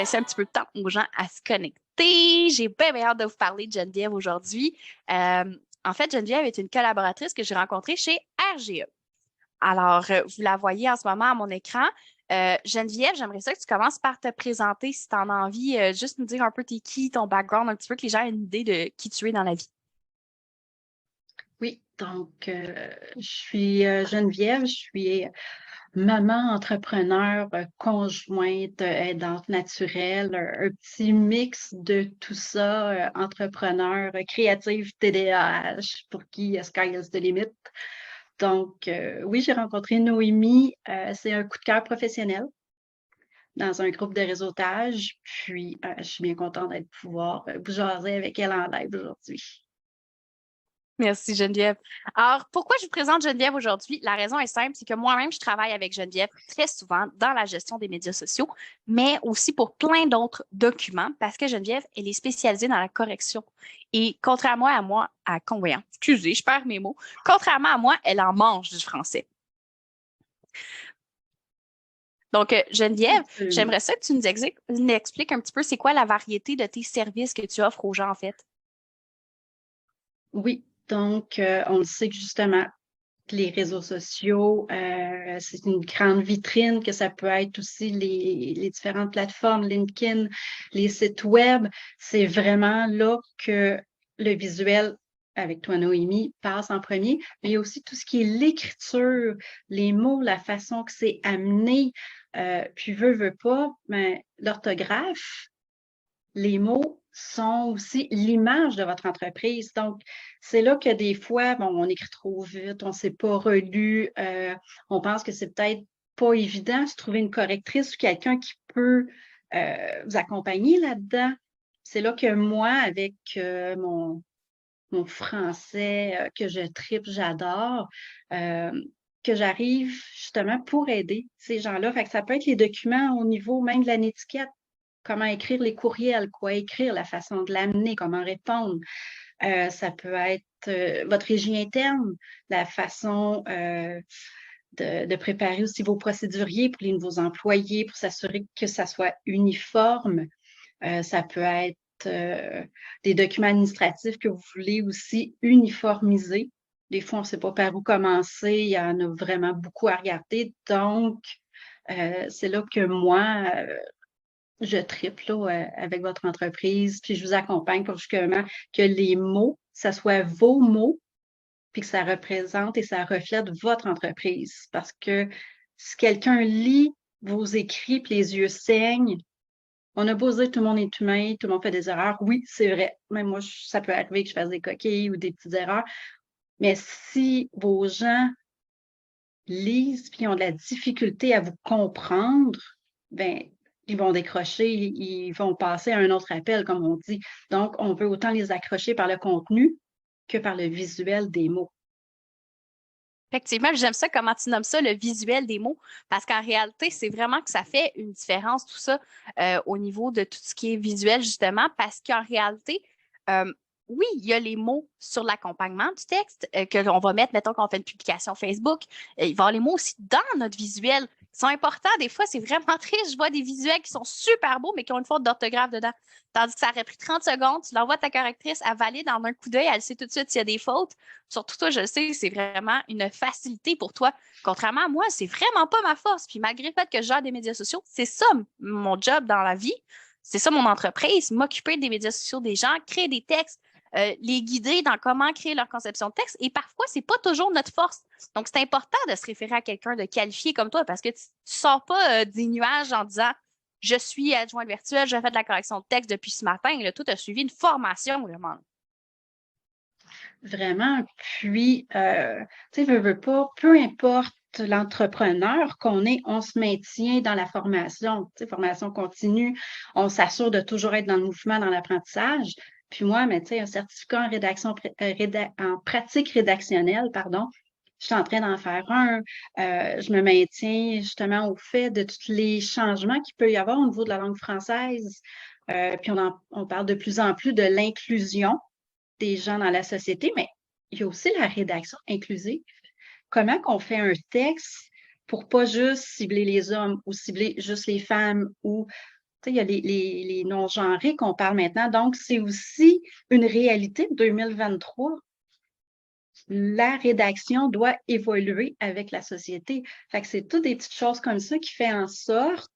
laisser un petit peu de temps aux gens à se connecter. J'ai bien hâte de vous parler de Geneviève aujourd'hui. En fait, Geneviève est une collaboratrice que j'ai rencontrée chez RGE. Alors, vous la voyez en ce moment à mon écran. Geneviève, j'aimerais ça que tu commences par te présenter si tu en as envie, juste nous dire un peu t'es qui, ton background, un petit peu, que les gens aient une idée de qui tu es dans la vie. Oui, donc je suis Geneviève, je suis maman entrepreneur, conjointe, aidante naturelle, un petit mix de tout ça, entrepreneur, créative, TDAH, pour qui sky is the limit. Donc oui, j'ai rencontré Noémie, c'est un coup de cœur professionnel dans un groupe de réseautage, puis je suis bien contente d'être pouvoir vous jaser avec elle en live aujourd'hui. Merci Geneviève. Alors, pourquoi je vous présente Geneviève aujourd'hui? La raison est simple, c'est que moi-même, je travaille avec Geneviève très souvent dans la gestion des médias sociaux, mais aussi pour plein d'autres documents, parce que Geneviève, elle est spécialisée dans la correction. Et contrairement à moi, voyons, excusez, je perds mes mots. Contrairement à moi, elle en mange du français. Donc, Geneviève, Absolument. j'aimerais ça que tu nous expliques un petit peu c'est quoi la variété de tes services que tu offres aux gens, en fait. Oui, donc on le sait que justement, les réseaux sociaux, c'est une grande vitrine, que ça peut être aussi les différentes plateformes, LinkedIn, les sites web. C'est vraiment là que le visuel, avec toi, Noémie, passe en premier. Mais il y a aussi tout ce qui est l'écriture, les mots, la façon que c'est amené. Puis veut pas, mais l'orthographe, les mots sont aussi l'image de votre entreprise. Donc, c'est là que des fois, bon, on écrit trop vite, on ne s'est pas relu, on pense que c'est peut-être pas évident de trouver une correctrice ou quelqu'un qui peut vous accompagner là-dedans. C'est là que moi, avec mon français que je tripe, j'adore, euh, que j'arrive justement pour aider ces gens-là. Fait que ça peut être les documents au niveau même de l'étiquette, comment écrire les courriels, quoi écrire, la façon de l'amener, comment répondre. Ça peut être votre régie interne, la façon de préparer aussi vos procéduriers pour les nouveaux employés, pour s'assurer que ça soit uniforme. Ça peut être des documents administratifs que vous voulez aussi uniformiser. Des fois, on ne sait pas par où commencer. Il y en a vraiment beaucoup à regarder. Donc, c'est là que moi, je triple là, avec votre entreprise, puis je vous accompagne pour justement que les mots, ça soit vos mots, puis que ça représente et ça reflète votre entreprise. Parce que si quelqu'un lit vos écrits, puis les yeux saignent, on a beau dire que tout le monde est humain, tout le monde fait des erreurs. Oui, c'est vrai. Même moi, ça peut arriver que je fasse des coquilles ou des petites erreurs. Mais si vos gens lisent puis ont de la difficulté à vous comprendre, ben ils vont décrocher, ils vont passer à un autre appel, comme on dit. Donc, on veut autant les accrocher par le contenu que par le visuel des mots. Effectivement, j'aime ça comment tu nommes ça, le visuel des mots, parce qu'en réalité, c'est vraiment que ça fait une différence, tout ça, au niveau de tout ce qui est visuel, justement, parce qu'en réalité, euh, oui, il y a les mots sur l'accompagnement du texte que l'on va mettre, mettons qu'on fait une publication Facebook, il va y avoir les mots aussi dans notre visuel. Ils sont importants. Des fois, c'est vraiment triste. Je vois des visuels qui sont super beaux, mais qui ont une faute d'orthographe dedans. Tandis que ça aurait pris 30 secondes, tu l'envoies à ta correctrice, elle valide en un coup d'œil, elle sait tout de suite s'il y a des fautes. Surtout toi, je le sais, c'est vraiment une facilité pour toi. Contrairement à moi, c'est vraiment pas ma force. Puis malgré le fait que je gère des médias sociaux, c'est ça mon job dans la vie. C'est ça mon entreprise, m'occuper des médias sociaux des gens, créer des textes, les guider dans comment créer leur conception de texte. Et parfois, c'est pas toujours notre force. Donc, c'est important de se référer à quelqu'un de qualifié comme toi parce que tu sors pas des nuages en disant je suis adjointe virtuelle, je fais de la correction de texte depuis ce matin. Là, toi, tu as suivi une formation, vraiment. Vraiment. Puis, tu sais, veut pas, peu importe l'entrepreneur qu'on est, on se maintient dans la formation, tu sais, formation continue. On s'assure de toujours être dans le mouvement, dans l'apprentissage. Puis moi, mais tu sais, un certificat en rédaction, en pratique rédactionnelle, pardon, je suis en train d'en faire un. Je me maintiens justement au fait de tous les changements qu'il peut y avoir au niveau de la langue française. Puis on parle de plus en plus de l'inclusion des gens dans la société, mais il y a aussi la rédaction inclusive. Comment qu'on fait un texte pour pas juste cibler les hommes ou cibler juste les femmes ou sais, il y a les non-genrés qu'on parle maintenant. Donc, c'est aussi une réalité de 2023. La rédaction doit évoluer avec la société. Fait que c'est toutes des petites choses comme ça qui fait en sorte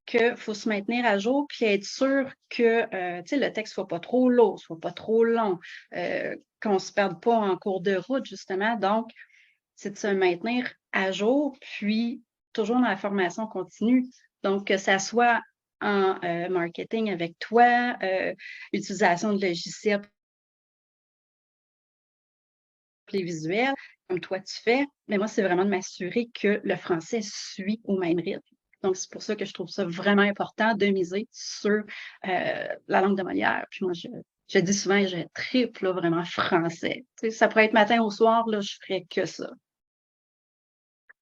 qu'il faut se maintenir à jour puis être sûr que le texte ne soit pas trop lourd, soit pas trop long, qu'on ne se perde pas en cours de route, justement. Donc, c'est de se maintenir à jour, puis toujours dans la formation continue. Donc, que ça soit en marketing avec toi, utilisation de logiciels pour les visuels, comme toi tu fais. Mais moi, c'est vraiment de m'assurer que le français suit au même rythme. Donc, c'est pour ça que je trouve ça vraiment important de miser sur la langue de Molière. Puis moi, je dis souvent, je triple là, vraiment français. Tu sais, ça pourrait être matin au soir, là, je ferais que ça.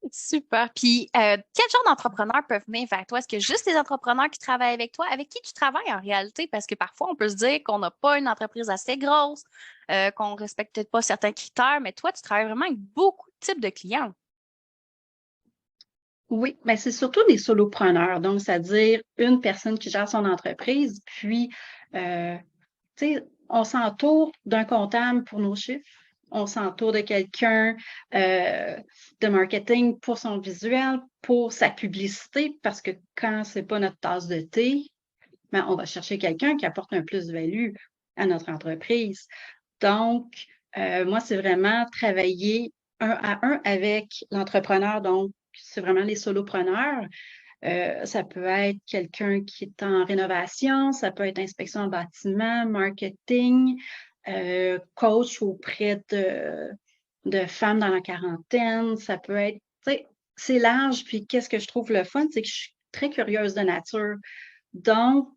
Super. Puis, quel genre d'entrepreneurs peuvent venir vers toi? Est-ce que juste les entrepreneurs qui travaillent avec toi? Avec qui tu travailles en réalité? Parce que parfois, on peut se dire qu'on n'a pas une entreprise assez grosse, qu'on ne respecte peut-être pas certains critères, mais toi, tu travailles vraiment avec beaucoup de types de clients. Oui, mais c'est surtout des solopreneurs, donc c'est-à-dire une personne qui gère son entreprise, puis, tu sais, on s'entoure d'un comptable pour nos chiffres, on s'entoure de quelqu'un de marketing pour son visuel, pour sa publicité, parce que quand c'est pas notre tasse de thé, ben, on va chercher quelqu'un qui apporte un plus-value à notre entreprise. Donc, moi, c'est vraiment travailler un à un avec l'entrepreneur. Donc, c'est vraiment les solopreneurs. Ça peut être quelqu'un qui est en rénovation, ça peut être inspection en bâtiment, marketing, coach auprès de femmes dans la quarantaine. Ça peut être, tu sais, c'est large. Puis, qu'est-ce que je trouve le fun, c'est que je suis très curieuse de nature. Donc,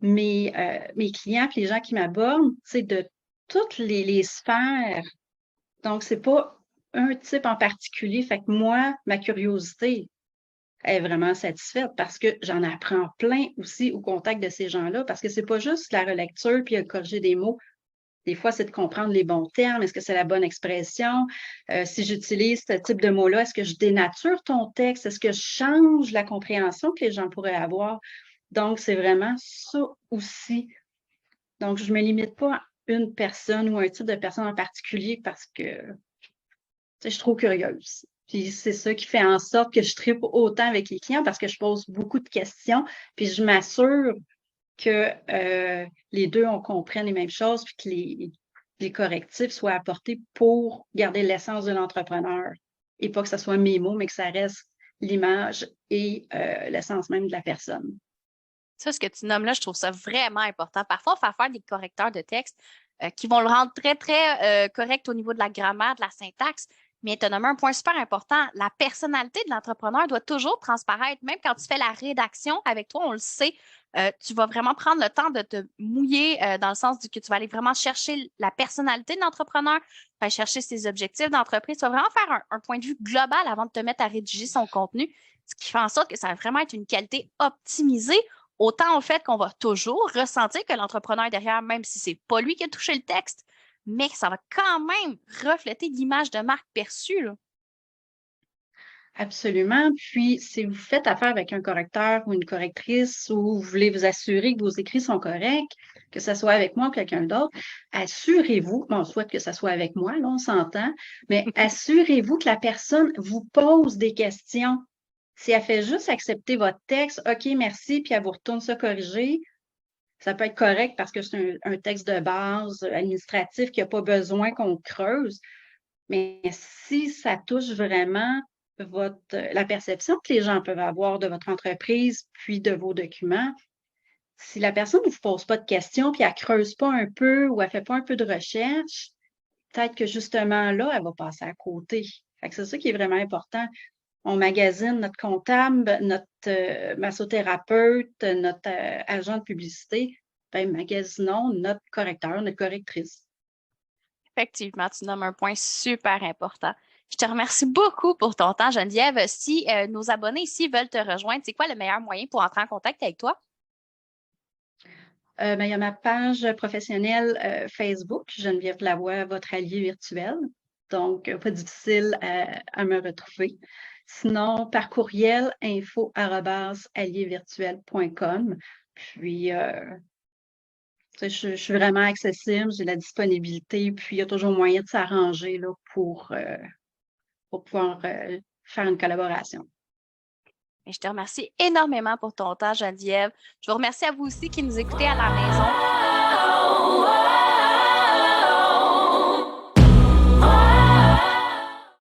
mes clients et les gens qui m'abordent, c'est de toutes les sphères. Donc, c'est pas un type en particulier. Fait que moi, ma curiosité est vraiment satisfaite parce que j'en apprends plein aussi au contact de ces gens-là, parce que c'est pas juste la relecture puis corriger des mots. Des fois, c'est de comprendre les bons termes. Est-ce que c'est la bonne expression? Si j'utilise ce type de mot-là, est-ce que je dénature ton texte? Est-ce que je change la compréhension que les gens pourraient avoir? Donc, c'est vraiment ça aussi. Donc, je ne me limite pas à une personne ou un type de personne en particulier parce que je suis trop curieuse. Puis c'est ça qui fait en sorte que je tripe autant avec les clients parce que je pose beaucoup de questions, puis je m'assure que les deux, on comprenne les mêmes choses, puis que les correctifs soient apportés pour garder l'essence de l'entrepreneur et pas que ce soit mes mots, mais que ça reste l'image et l'essence même de la personne. Ça, ce que tu nommes là, je trouve ça vraiment important. Parfois, on fait faire des correcteurs de texte qui vont le rendre très, très correct au niveau de la grammaire, de la syntaxe. Mais tu as nommé un point super important. La personnalité de l'entrepreneur doit toujours transparaître. Même quand tu fais la rédaction avec toi, on le sait, tu vas vraiment prendre le temps de te mouiller dans le sens que tu vas aller vraiment chercher la personnalité de l'entrepreneur, aller chercher ses objectifs d'entreprise. Tu vas vraiment faire un point de vue global avant de te mettre à rédiger son contenu, ce qui fait en sorte que ça va vraiment être une qualité optimisée. Autant au fait qu'on va toujours ressentir que l'entrepreneur derrière, même si c'est pas lui qui a touché le texte, mais ça va quand même refléter l'image de marque perçue, là. Absolument. Puis, si vous faites affaire avec un correcteur ou une correctrice ou vous voulez vous assurer que vos écrits sont corrects, que ce soit avec moi ou quelqu'un d'autre, assurez-vous, bon, on souhaite que ce soit avec moi, là, on s'entend, mais assurez-vous que la personne vous pose des questions. Si elle fait juste accepter votre texte, OK, merci, puis elle vous retourne ça corriger, ça peut être correct parce que c'est un texte de base administratif qui n'a pas besoin qu'on creuse. Mais si ça touche vraiment la perception que les gens peuvent avoir de votre entreprise, puis de vos documents, si la personne ne vous pose pas de questions, puis elle ne creuse pas un peu ou elle ne fait pas un peu de recherche, peut-être que justement là, elle va passer à côté. Fait que c'est ça qui est vraiment important. On magasine notre comptable, notre massothérapeute, notre agent de publicité. Ben, magasinons notre correcteur, notre correctrice. Effectivement, tu nommes un point super important. Je te remercie beaucoup pour ton temps, Geneviève. Si nos abonnés ici veulent te rejoindre, c'est quoi le meilleur moyen pour entrer en contact avec toi? Ben, il y a ma page professionnelle Facebook, Geneviève Lavoie, votre allié virtuel. Donc, pas difficile à me retrouver. Sinon, par courriel, info@alliervirtuel.com. Puis, je suis vraiment accessible, j'ai la disponibilité, puis il y a toujours moyen de s'arranger là, pour pouvoir faire une collaboration. Et je te remercie énormément pour ton temps, Geneviève. Je vous remercie à vous aussi qui nous écoutez à la maison.